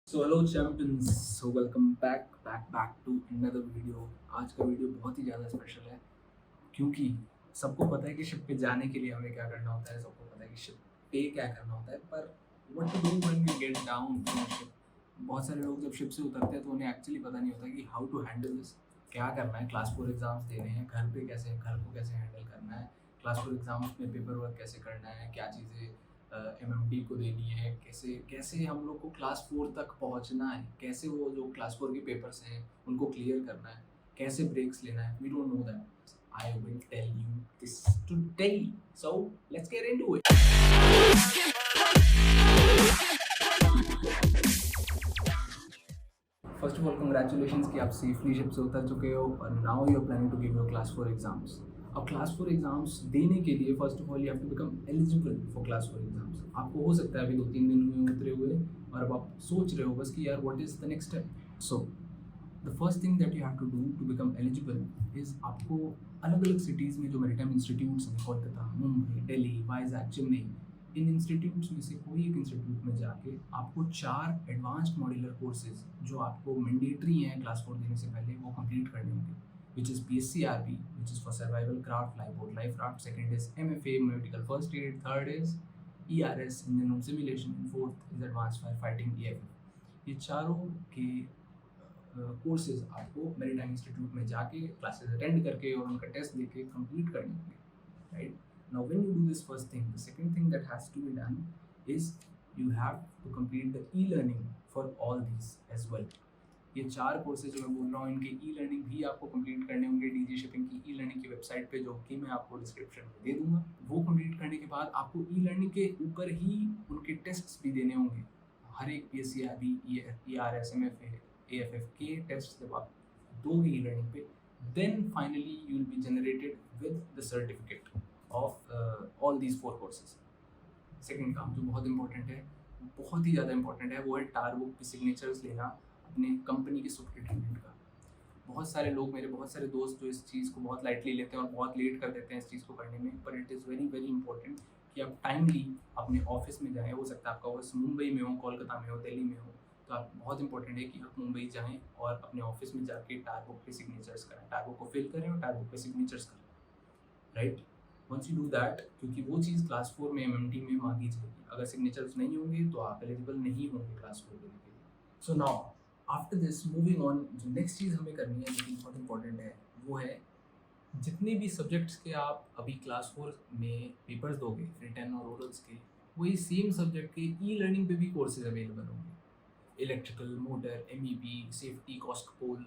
So hello champions, so welcome back to another video. आज का video बहुत ही ज़्यादा स्पेशल है क्योंकि सबको पता है कि शिप पे जाने के लिए हमें क्या करना होता है, सबको पता है कि शिप पे क्या करना होता है, पर what to do when we get down in ship. बहुत सारे लोग जब शिप से उतरते हैं तो उन्हें एक्चुअली पता नहीं होता कि हाउ टू हैंडल दिस, क्या करना है। क्लास 4 एग्जाम्स देने हैं, घर को कैसे हैंडल करना है, क्लास 4 एग्जाम्स में पेपर वर्क कैसे करना है, क्या चीज़ें एमएमटी को देनी है, कैसे कैसे हम लोग को क्लास 4 तक पहुंचना है, कैसे वो जो क्लास 4 के पेपर्स हैं उनको क्लियर करना है, कैसे ब्रेक्स लेना है। We don't know that. I will tell you this today. So let's get into it. First of all congratulations कि आप सेफली शिप से उतर चुके हो और now you are planning to give your class 4 exams. अब क्लास 4 एग्जाम्स देने के लिए first of all you have to become eligible for class 4 exams. आपको हो सकता है अभी 2-3 दिन हुए उतरे हुए और अब आप सोच रहे हो बस कि यार what is the next step. So the first thing that you have to do to become eligible is आपको अलग अलग सिटीज़ में जो मैरिटाइम इंस्टीट्यूट्स हैं, कोलकाता, मुंबई, दिल्ली, वाइजैक, चेन्नई, इन इंस्टीट्यूट्स में से कोई एक इंस्टीट्यूट में जाके आपको 4 एडवांस्ड मॉड्यूलर कोर्सेज जो आपको मैंडेटरी हैं क्लास 4 देने से पहले वो कंप्लीट करने होंगे, which is PSCRB, which is for survival craft, life boat life raft. Second is MFA medical first aid. Third is ERS engine room simulation and fourth is advance fire fighting EFF। ये चारों के courses आपको maritime institute में जाके classes attend करके और उनका test देके कंप्लीट करने होंगे, right? Now when you do this first thing, the second thing that has to be done is you have to complete the e-learning for all these as well. ये 4 courses जो मैं बोल रहा हूँ इनके ई-लर्निंग भी आपको कंप्लीट करने होंगे। डीजी शिपिंग की ई-लर्निंग की वेबसाइट पे, जो कि मैं आपको डिस्क्रिप्शन में दे दूंगा। वो कंप्लीट करने के बाद आपको ई-लर्निंग के ऊपर ही उनके टेस्ट्स भी देने होंगे। हर एक PSCRB, ERS, MFA, AFF के टेस्ट जब आप दोगे ई-लर्निंग पे, then finally you will be generated with the certificate of all these 4 courses. Second काम जो बहुत इंपॉर्टेंट है, बहुत ही ज़्यादा इंपॉर्टेंट है, वो है टार बुक पे सिग्नेचर्स लेना अपने कंपनी के सुपरिटेंडेंट का। बहुत सारे लोग, मेरे बहुत सारे दोस्त जो इस चीज़ को बहुत लाइटली लेते हैं और बहुत लेट कर देते हैं इस चीज़ को करने में, पर it is very very important कि आप टाइमली अपने ऑफिस में जाएँ। हो सकता है आपका ऑफिस मुंबई में हो, कोलकाता में हो, दिल्ली में हो, तो आप बहुत इंपॉर्टेंट है कि आप मुंबई जाएँ और अपने ऑफिस में जाके टार बुक पे सिग्नेचर्स करें, टार बुक को फिल करें और टार बुक पे सिग्नेचर्स करें, right? Once you do that, क्योंकि वो चीज़ क्लास 4 में MMT में मांगी जाएगी। अगर सिग्नेचर्स नहीं होंगे तो आप एलिजिबल नहीं होंगे क्लास 4 देने के लिए। So now after this moving on, जो नेक्स्ट चीज़ हमें करनी है जो कि बहुत इंपॉर्टेंट है, वो है जितने भी सब्जेक्ट्स के आप अभी क्लास 4 में पेपर्स दोगे, रिटन और ओरल्स के, वही सेम सब्जेक्ट के ई-लर्निंग पे भी कोर्सेज अवेलेबल होंगे। इलेक्ट्रिकल, मोटर, MEP, सेफ्टी, कॉस्टपोल,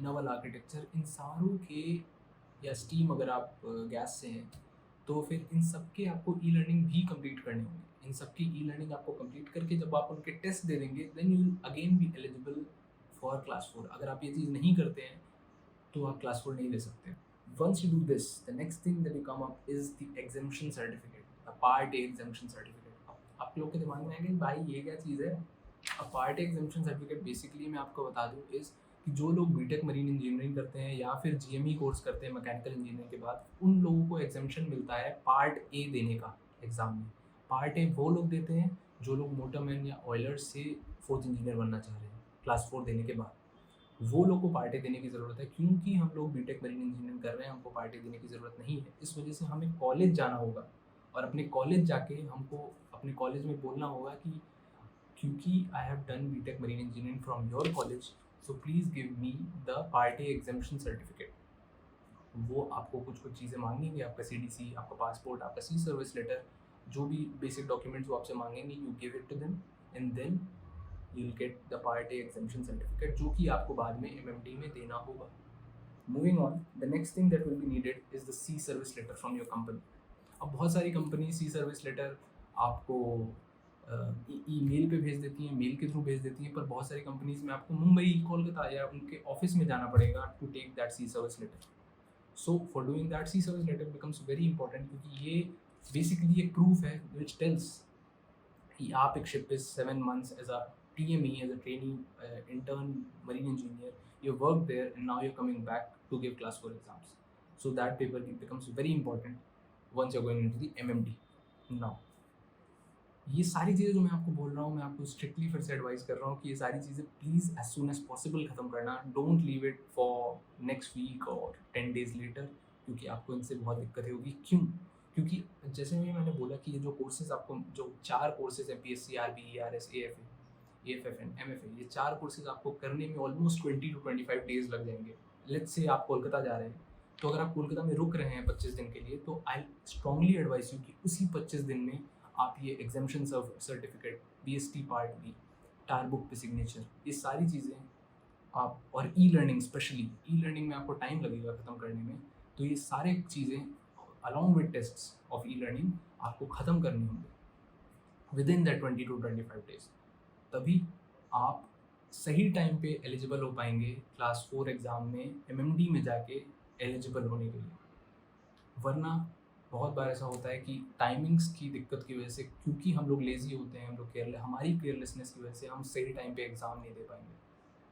नवल आर्किटेक्चर, इन सारों के, या स्टीम अगर आप गैस से हैं तो फिर इन सब के आपको ई-लर्निंग भी कंप्लीट करने होंगे। इन सब की ई-लर्निंग आपको कंप्लीट करके जब आप उनके टेस्ट दे देंगे, then you again be eligible for class 4। अगर आप ये चीज़ नहीं करते हैं तो आप क्लास 4 नहीं ले सकते। Once you do this, the next thing that you come up is the examination certificate, the part A examination certificate. आप लोग के दिमाग में आएगा भाई ये क्या चीज़ है? अब part A examination certificate basically मैं आपको बता दूँ इज़ कि जो लोग बीटेक मरीन इंजीनियरिंग करते हैं या फिर GME कोर्स करते हैं मैकेनिकल इंजीनियरिंग के बाद, उन लोगों को एग्जामिशन मिलता है पार्ट ए देने का एग्ज़ाम में। पार्ट ए वो लोग देते हैं जो लोग मोटरमैन या ऑयलर्स से 4th इंजीनियर बनना चाह रहे हैं क्लास 4 देने के बाद। वो लोग को पार्ट ए देने की ज़रूरत है, क्योंकि हम लोग बीटेक मरीन इंजीनियरिंग कर रहे हैं, हमको पार्ट ए देने की ज़रूरत नहीं है। इस वजह से हमें कॉलेज जाना होगा और अपने कॉलेज जाके हमको अपने कॉलेज में बोलना होगा कि क्योंकि I have done B Tech marine engineering from your college, so please give me the part A examination certificate. वो आपको कुछ कुछ चीज़ें मांगेंगे, आपका CDC, आपका पासपोर्ट, आपका सी सर्विस लेटर, जो भी बेसिक डॉक्यूमेंट्स वो आपसे मांगेंगे, you give it to them and then you will get the part A examination certificate, जो कि आपको बाद में MMT में देना होगा। Moving on, the next thing that will be needed is the sea service letter from your company. अब बहुत सारी कंपनी सी सर्विस लेटर आपको ईमेल पे भेज देती हैं, मेल के थ्रू भेज देती हैं, पर बहुत सारी कंपनीज में आपको मुंबई, कोलकाता या उनके ऑफिस में जाना पड़ेगा to take that sea service letter. So for doing that, sea service letter becomes very important, क्योंकि ये बेसिकली एक प्रूफ है विच टेल्स कि आप एक शिप पे 7 months as a TME, as a trainee intern marine engineer, you work there and now you're coming back to give class 4 exams. So that paper becomes very important once you're going into the MMT. Now ये सारी चीज़ें जो मैं आपको बोल रहा हूँ, मैं आपको स्ट्रिक्टली फिर से एडवाइस कर रहा हूँ कि ये सारी चीज़ें please as soon as possible ख़त्म करना। Don't leave it for next week और 10 डेज़ लेटर, क्योंकि आपको इनसे बहुत दिक्कतें होगी। क्यों? क्योंकि जैसे भी मैंने बोला कि ये जो कोर्सेज़ आपको, जो 4 कोर्सेज़ हैं, पीएससी, आरबी, आरएस, एएफएफएन, एमएफए, ये 4 कोर्सेज़ आपको करने में ऑलमोस्ट 20 टू 25 डेज़ लग जाएंगे। लेट्स से आप कोलकाता जा रहे हैं, तो अगर आप कोलकाता में रुक रहे हैं 25 दिन के लिए, तो आई स्ट्रांगली एडवाइस यू कि उसी 25 दिन में आप ये examination certificate, BST part B, tyre book पे सिग्नेचर, ये सारी चीज़ें आप, और e learning, specially e learning में आपको टाइम लगेगा ख़त्म करने में, तो ये सारे चीज़ें along with tests of e learning आपको ख़त्म करनी होंगी within that 20 to 25 days. तभी आप सही टाइम पे एलिजिबल हो पाएंगे क्लास 4 एग्ज़ाम में, एमएमडी में जाके एलिजिबल होने के लिए। वरना बहुत बार ऐसा होता है कि टाइमिंग्स की दिक्कत की वजह से, क्योंकि हम लोग लेज़ी होते हैं, हम लोग हमारी केयरलेसनेस की वजह से हम सही टाइम पे एग्ज़ाम नहीं दे पाएंगे।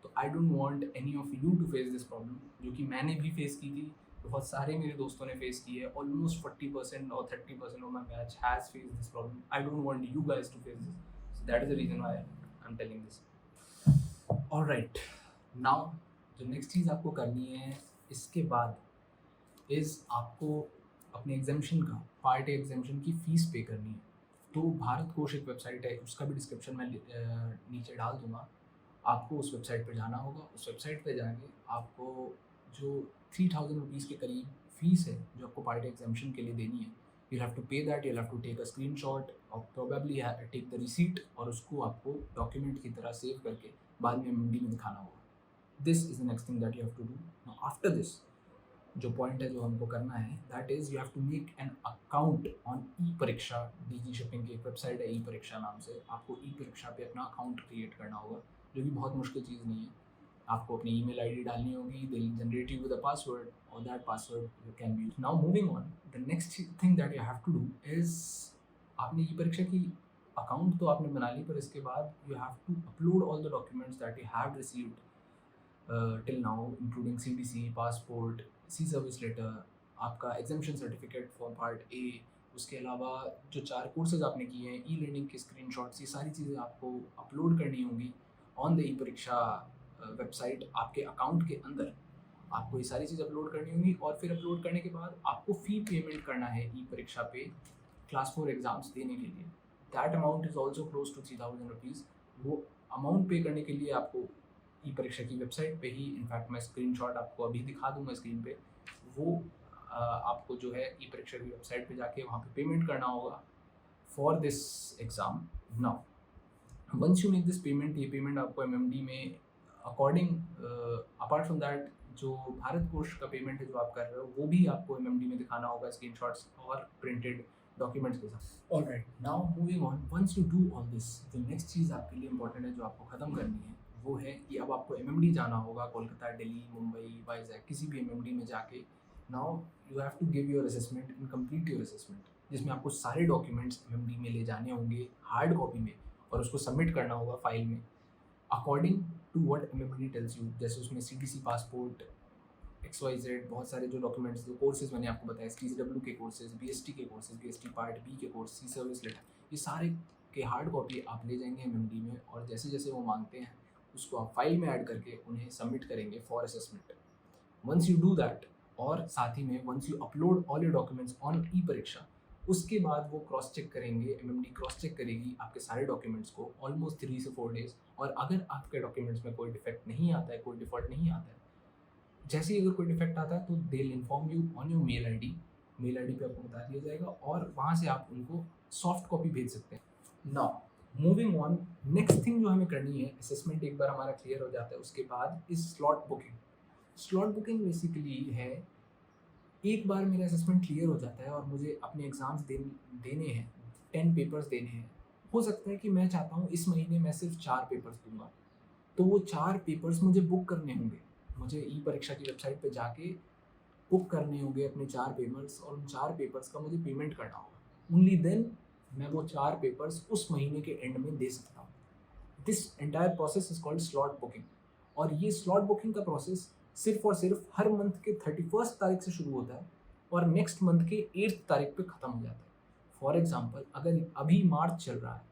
तो I don't want any of you to face this problem, जो कि मैंने भी फेस की थी, बहुत सारे मेरे दोस्तों ने फेस की है। ऑलमोस्ट 40% और 30% of my batch has face this problem. I don't want you guys to face this, that is the reason why I am telling this. Alright, now जो नेक्स्ट चीज़ आपको करनी है इसके बाद इज़ आपको अपने एग्जामेशन का, पार्ट ए एग्जामेशन की फ़ीस पे करनी है। तो भारत कोश एक वेबसाइट है, उसका भी डिस्क्रिप्शन में नीचे डाल दूँगा। आपको उस वेबसाइट पे जाना होगा। उस वेबसाइट पे जाके आपको जो 3000 रुपीज़ के करीब फ़ीस है जो आपको पार्ट ए एग्जामेशन के लिए देनी है, you have to pay that, you have to take a screenshot और प्रोबेबली टेक द रिसीट, और उसको आपको डॉक्यूमेंट की तरह सेव करके बाद में एमएमडी में दिखाना होगा। This is the next thing that you have to do. Now after this, जो पॉइंट है जो हमको करना है, that is you have to make an account on e Pariksha. DG shipping की एक वेबसाइट है ई परीक्षा नाम से, आपको ई परीक्षा पे अपना अकाउंट क्रिएट करना होगा, जो कि बहुत मुश्किल चीज़ नहीं है। आपको अपनी ईमेल आईडी डालनी होगी, they will generate you with a password, और that password can be used. Now moving on, the next thing that you have to do is, आपने ई परीक्षा की अकाउंट तो आपने बना ली, पर इसके बाद you have to upload all the documents that you have received till now, including CDC, passport, sea service letter, आपका examination certificate for part A, उसके अलावा जो 4 कोर्सेज आपने किए हैं, ई लर्निंग के स्क्रीनशॉट्स, ये सारी चीज़ें आपको अपलोड करनी होंगी ऑन द ई परीक्षा वेबसाइट। आपके अकाउंट के अंदर आपको ये सारी चीज़ अपलोड करनी होंगी, और फिर अपलोड करने के बाद आपको फ़ी पेमेंट करना है ई परीक्षा पे क्लास 4 एग्ज़ाम्स देने के लिए। That amount is also close to 3000 rupees. वो अमाउंट पे करने के लिए आपको ई परीक्षा की वेबसाइट पे ही, इनफैक्ट मैं स्क्रीनशॉट आपको अभी दिखा दूंगा स्क्रीन पे, वो आपको जो है ई परीक्षा की वेबसाइट पे जाके वहाँ पे पेमेंट करना होगा for this exam. Now once you make this payment, ये पेमेंट आपको एमएमडी में अकॉर्डिंग, अपार्ट फ्रॉम दैट, जो भारत कोश का पेमेंट है जो आप कर रहे हो, वो भी आपको एमएमडी में दिखाना होगा स्क्रीनशॉट्स और प्रिंटेड डॉक्यूमेंट्स के साथ। Alright, now moving on, once you do all this, जो नेक्स्ट चीज़ आपके लिए इंपॉर्टेंट है जो आपको ख़त्म करनी है, वो है कि अब आपको एमएमडी जाना होगा, कोलकाता, दिल्ली, मुंबई, वाइजैक, किसी भी एमएमडी में जाके। Now you have to give your assessment and complete your assessment, जिसमें आपको सारे डॉक्यूमेंट्स एमएमडी में ले जाने होंगे हार्ड कॉपी में, और उसको सबमिट करना होगा फाइल में according to what MMD tells you. जैसे उसमें सीटीसी, पासपोर्ट, XYZ, बहुत सारे जो डॉक्यूमेंट्स, जो कोर्सेज मैंने आपको बताया, CCW के कोर्सेज, बीएसटी के कोर्सेज, बीएसटी पार्ट बी के कोर्स, सी सर्विस लेटर, ये सारे के हार्ड कॉपी आप ले जाएंगे एमएमडी में, और जैसे जैसे वो मांगते हैं उसको आप फाइल में ऐड करके उन्हें सबमिट करेंगे for assessment. Once you do that, और साथ ही में once you upload all your documents on e Pariksha, उसके बाद वो क्रॉस चेक करेंगे, एमएमडी क्रॉस चेक करेगी आपके सारे डॉक्यूमेंट्स को ऑलमोस्ट 3 से 4 डेज। और अगर आपके डॉक्यूमेंट्स में कोई डिफेक्ट नहीं आता है, कोई डिफॉल्ट नहीं आता है, जैसे ही अगर कोई डिफेक्ट आता है तो they will inform you on your mail ID पे आपको बता दिया जाएगा, और वहाँ से आप उनको सॉफ्ट कॉपी भेज सकते हैं। Now moving on, next thing जो हमें करनी है, असेसमेंट एक बार हमारा क्लियर हो जाता है, उसके बाद is slot booking. Slot booking basically है, एक बार मेरा असेसमेंट क्लियर हो जाता है और मुझे अपने एग्ज़ाम्स देने हैं, 10 पेपर्स देने हैं। हो सकता है कि मैं चाहता हूँ इस महीने मैं सिर्फ 4 पेपर्स दूंगा, तो वो 4 पेपर्स मुझे बुक करने होंगे, मुझे ई परीक्षा की वेबसाइट पे जाके बुक करने होंगे अपने 4 पेपर्स, और उन 4 पेपर्स का मुझे पेमेंट करना होगा। ओनली देन मैं वो 4 पेपर्स उस महीने के एंड में दे सकता हूँ। This entire process is called slot booking, और ये स्लॉट बुकिंग का प्रोसेस सिर्फ और सिर्फ हर मंथ के 31 तारीख से शुरू होता है और नेक्स्ट मंथ के 8 तारीख पे ख़त्म हो जाता है। फॉर एग्जाम्पल, अगर अभी मार्च चल रहा है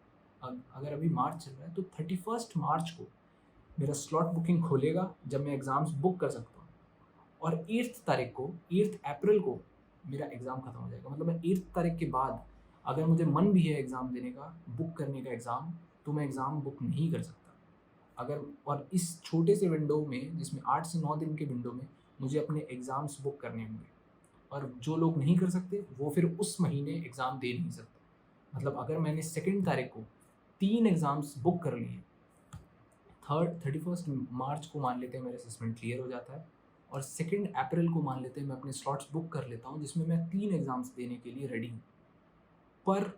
अगर अभी मार्च चल रहा है तो 31 मार्च को मेरा स्लॉट बुकिंग खोलेगा जब मैं एग्ज़ाम्स बुक कर सकता हूँ। और 8th तारीख को 8th अप्रैल को मेरा एग्ज़ाम ख़त्म हो जाएगा। मतलब मैं 8th तारीख के बाद अगर मुझे मन भी है एग्ज़ाम देने का, बुक करने का एग्ज़ाम, तो मैं एग्ज़ाम बुक नहीं कर सकता। अगर और इस छोटे से विंडो में जिसमें 8 से 9 दिन के विंडो में मुझे अपने एग्ज़ाम्स बुक करने होंगे। और जो लोग नहीं कर सकते वो फिर उस महीने एग्ज़ाम दे नहीं सकते। मतलब अगर मैंने 2nd तारीख को 3 एग्ज़ाम्स बुक कर लिए, 31 मार्च को मान लेते हैं मेरा असेसमेंट क्लियर हो जाता है, और 2 अप्रैल को मान लेते हैं मैं अपने स्लॉट्स बुक कर लेता हूँ जिसमें मैं 3 एग्ज़ाम्स देने के लिए रेडी हूँ। पर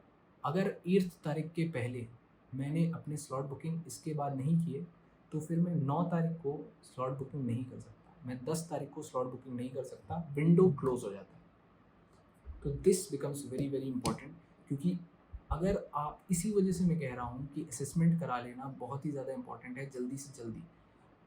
अगर 8th तारीख के पहले मैंने अपने स्लॉट बुकिंग इसके बाद नहीं किए, तो फिर मैं 9 तारीख को स्लॉट बुकिंग नहीं कर सकता। मैं 10 तारीख को स्लॉट बुकिंग नहीं कर सकता, विंडो क्लोज़ हो जाता है। तो this becomes very very important, क्योंकि अगर आप, इसी वजह से मैं कह रहा हूँ कि असेसमेंट करा लेना बहुत ही ज़्यादा इंपॉर्टेंट है। जल्दी से जल्दी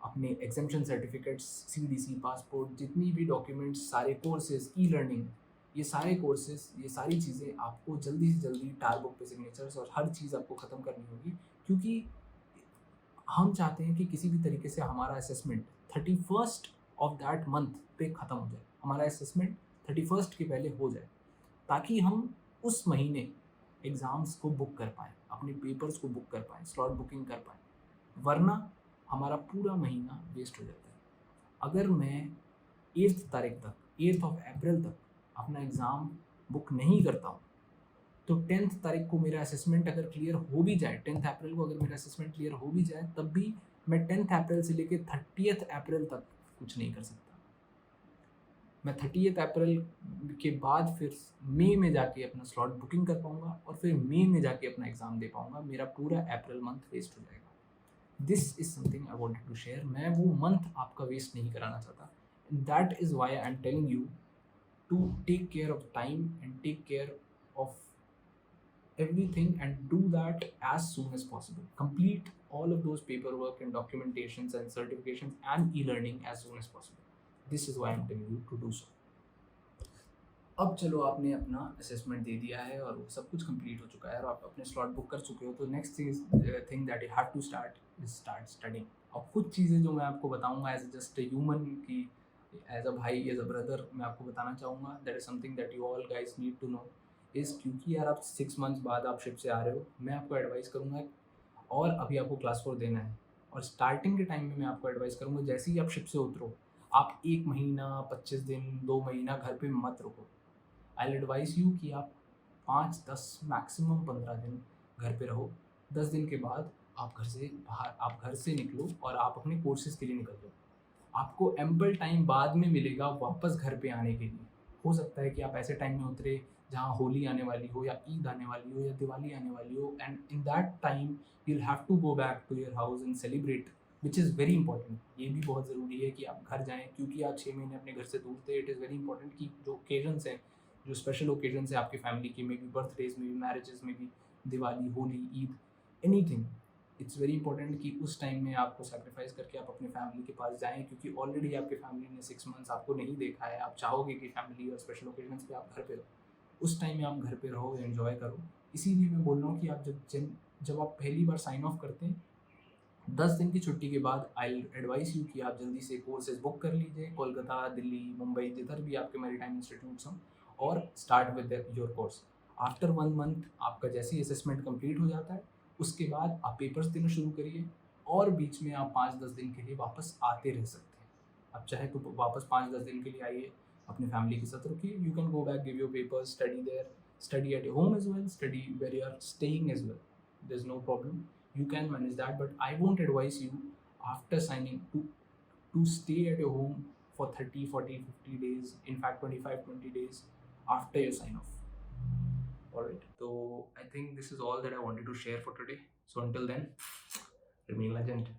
अपने एग्जामिशन सर्टिफिकेट्स, सीडीसी, पासपोर्ट, जितनी भी डॉक्यूमेंट्स, सारे कोर्सेज, ई लर्निंग, ये सारे कोर्सेज, ये सारी चीज़ें आपको जल्दी से जल्दी टार बुक पे सिग्नेचर्स और हर चीज़ आपको ख़त्म करनी होगी, क्योंकि हम चाहते हैं कि किसी भी तरीके से हमारा assessment 31st of that month पे ख़त्म हो जाए। हमारा असेसमेंट 31st के पहले हो जाए, ताकि हम उस महीने एग्ज़ाम्स को बुक कर पाएँ, अपने पेपर्स को बुक कर पाएँ, स्लॉट बुकिंग कर पाएँ। वरना हमारा पूरा महीना वेस्ट हो जाता है। अगर मैं 8th तारीख तक, 8th ऑफ अप्रैल तक अपना एग्ज़ाम बुक नहीं करता हूँ, तो 10th तारीख को मेरा असेसमेंट अगर क्लियर हो भी जाए, 10th अप्रैल को अगर मेरा असेसमेंट क्लियर हो भी जाए, तब भी मैं 10th अप्रैल से लेके 30th अप्रैल तक कुछ नहीं कर सकता। मैं 30th अप्रैल के बाद फिर मई में जाके अपना स्लॉट बुकिंग कर पाऊँगा और फिर मई में जाके अपना एग्ज़ाम दे पाऊँगा। मेरा पूरा अप्रैल मंथ वेस्ट हो जाएगा। This is something I wanted to share. मैं वो मंथ आपका वेस्ट नहीं कराना चाहता। That is why I am telling you to take care of time and take care of everything and do that as soon as possible. Complete all of those paperwork and documentations and certifications and e-learning as soon as possible. This is why I'm telling you to do so. अब चलो, आपने अपना assessment दे दिया है और सब कुछ complete हो चुका है और आप अपने स्लॉट बुक कर चुके हो, तो next thing that you have to start studying. अब कुछ चीज़ें जो मैं आपको बताऊंगा एज जस्ट ए ह्यूमन की, एज अ भाई, एज अ ब्रदर, मैं आपको बताना चाहूँगा। That is something that you all guys need to know is, क्योंकि यार आप 6 मंथ्स बाद आप शिप से आ रहे हो, मैं आपको एडवाइस करूँगा, और अभी आपको क्लास 4 देना है, और स्टार्टिंग के टाइम में मैं आपको एडवाइस करूँगा, जैसे ही आप शिप से उतरो, आप 1 महीना, 25 दिन, 2 महीना घर पे मत रुको। आई एडवाइस यू कि आप 5-10 मैक्सिमम 15 दिन घर पे रहो। 10 दिन के बाद आप घर से निकलो और आप अपने कोर्सेज़ के लिए निकल जाओ। आपको एम्पल टाइम बाद में मिलेगा वापस घर पे आने के लिए। हो सकता है कि आप ऐसे टाइम में उतरे जहाँ होली आने वाली हो, या ईद आने वाली हो, या दिवाली आने वाली हो, and in that time you will have to go back to your house and celebrate, which is very important. ये भी बहुत ज़रूरी है कि आप घर जाएँ, क्योंकि आप 6 महीने अपने घर से दूर थे। इट इज़ वेरी इंपॉर्टेंट कि जो ओकेजन्स हैं, जो स्पेशल ओकेजन्स हैं आपकी फैमिली की, may be birthdays, may be marriages, may be Diwali, Holi, Eid, anything, it's very important कि उस टाइम में आपको सैक्रिफाइस करके आप अपने फैमिली के पास जाएँ, क्योंकि ऑलरेडी आपकी फैमिली ने 6 मंथ्स आपको नहीं देखा है। आप चाहोगे कि फैमिली और स्पेशल ओकेजन्स पे आप घर पे रहो, उस टाइम में आप घर पे रहो, एंजॉय करो। इसीलिए मैं बोल रहा हूँ कि आप जब आप पहली बार साइन ऑफ करते हैं, 10 दिन की छुट्टी के बाद आई एडवाइस यू कि आप जल्दी से कोर्सेज बुक कर लीजिए, कोलकाता, दिल्ली, मुंबई, जिधर भी आपके मैरीटाइम इंस्टीट्यूट्स हों, और start with your course. After 1 month आपका जैसे ही असेसमेंट कंप्लीट हो जाता है, उसके बाद आप पेपर्स देना शुरू करिए, और बीच में आप 5-10 दिन के लिए वापस आते रह सकते हैं। आप चाहे तो वापस 5-10 दिन के लिए आइए, अपने फैमिली के साथ रुकिए। You can go back, give your papers, study there, study at your home as well, study where you are staying as well. There's no problem. You can manage that, but I won't advise you after signing to stay at your home for 30, 40, 50 days, in fact 25, 20 days after you sign off. Alright, so I think this is all that I wanted to share for today. So until then, remain legend.